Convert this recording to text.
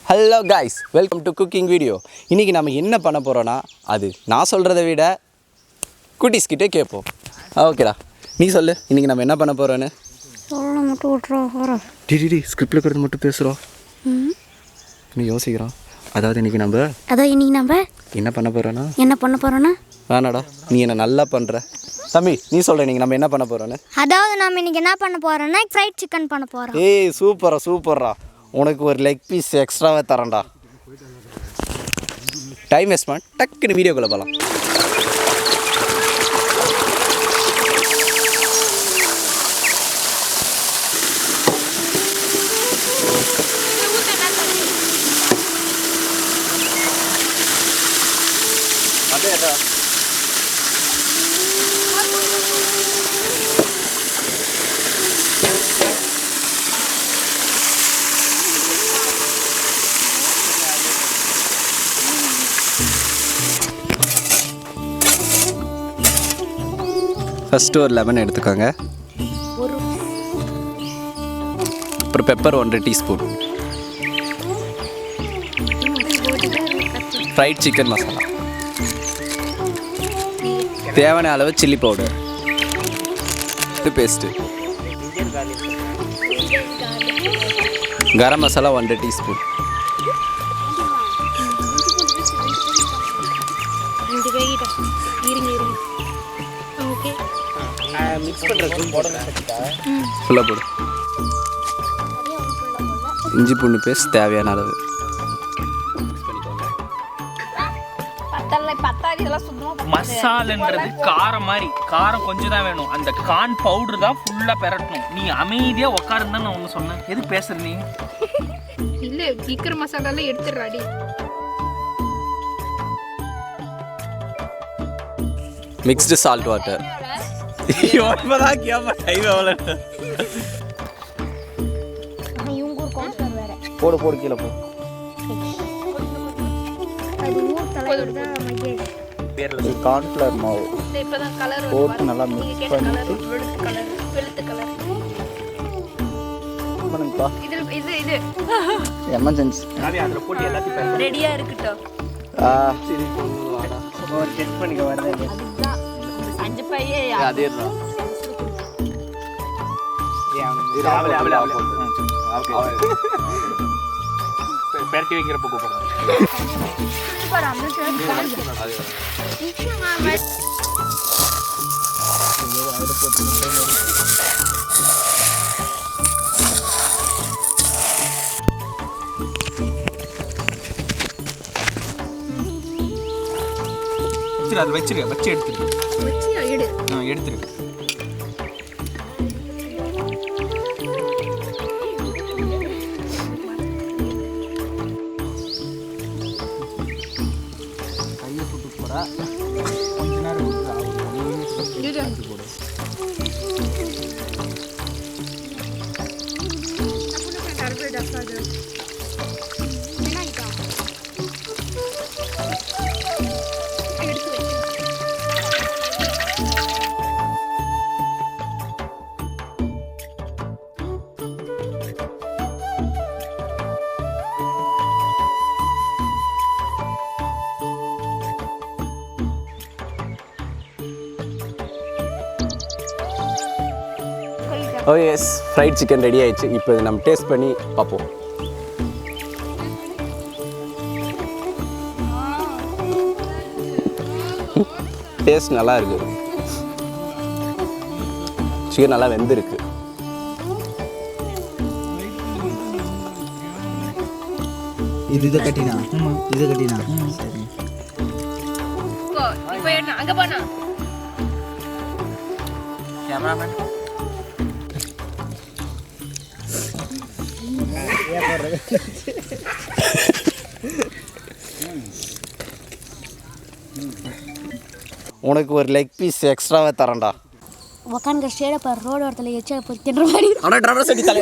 Hello guys, welcome to cooking video. இன்றைக்கி நம்ம என்ன பண்ண போகிறோன்னா, அது நான் சொல்கிறத விட குட்டீஸ்கிட்டே கேட்போம். ஓகேடா, நீ சொல்லு இன்றைக்கி நம்ம என்ன பண்ண போகிறோன்னு. சொல்ல மட்டும் விட்றோம். டிடி ஸ்கிரிப்டில் இருக்கிறது மட்டும் பேசுகிறோம். நீ யோசிக்கிறோம். அதாவது இன்றைக்கி நம்ம என்ன பண்ண போகிறோன்னா வேணாடா, நீ என்ன நல்லா பண்ணுற. தம்பி நீ சொல்கிற இன்றைக்கி நம்ம என்ன பண்ண போகிறோன்னு. அதாவது நம்ம இன்றைக்கி என்ன பண்ண போகிறோன்னா ஃப்ரைட் சிக்கன் பண்ண போகிறோம். ஏய் சூப்பரா, உனக்கு ஒரு லெக் பீஸ் எக்ஸ்ட்ராவே தரேன்டா. டைம் வேஸ்ட் பண்ண டக்குன்னு வீடியோக்குள்ளே போகலாம். ஃபஸ்ட்டு ஒரு லெமன் எடுத்துக்கோங்க. அப்புறம் pepper 1 teaspoon, fried chicken masala, தேவையான அளவு chilli powder, paste, garam masala 1 teaspoon, ஃபுல்லாக போடு. இஞ்சி பூண்டு பேஸ்ட் தேவையான அளவு. மசாலன்றது காரம் மாதிரி, காரம் கொஞ்சம் தான் வேணும். அந்த கார்ன் பவுடர் தான் ஃபுல்லாக பெரட்டணும். நீ அமைதியாக உட்காருன்னு தான் நான் ஒன்று சொன்னேன். எது பேசுற நீ? இல்லை, விற்கிற மசாலாலாம் எடுத்துடுறாடி. Mixed salt water. போடு கீழே போ. கார்ன்ஃப்ளவர் மாவு போட்டு நல்லா மிக்ஸ் பண்ணிட்டு பண்ணுங்கப்பா. எமர்ஜென்சி ரெடியா இருக்கட்டும். செக் பண்ணிக்க வரேன். அதே பெரட்டி வைக்கிறப்ப கூப்பிடுறேன். அது வச்சு எடுத்துரு. எடுத்துரு. கையை சுட்டு போறா. கொஞ்ச நேரம் போடு. ஓ எஸ், ஃப்ரைட் சிக்கன் ரெடி ஆயிடுச்சு. இப்போ இதை நம்ம டேஸ்ட் பண்ணி பார்ப்போம். டேஸ்ட் நல்லா இருக்கு. சிக்கன் நல்லா வெந்திருக்கு. இது கட்டினா சரி. அங்க போனா கேமராமேன் உனக்கு ஒரு லெக் பீஸ் எக்ஸ்ட்ராவே தரேன்டா. உக்காந்து ஸ்டேட பாரு, ரோடு ஒருத்தல எச்சா போய் தின்ற மாதிரி. ஆனால் ட்ரவர் சட்டி தலை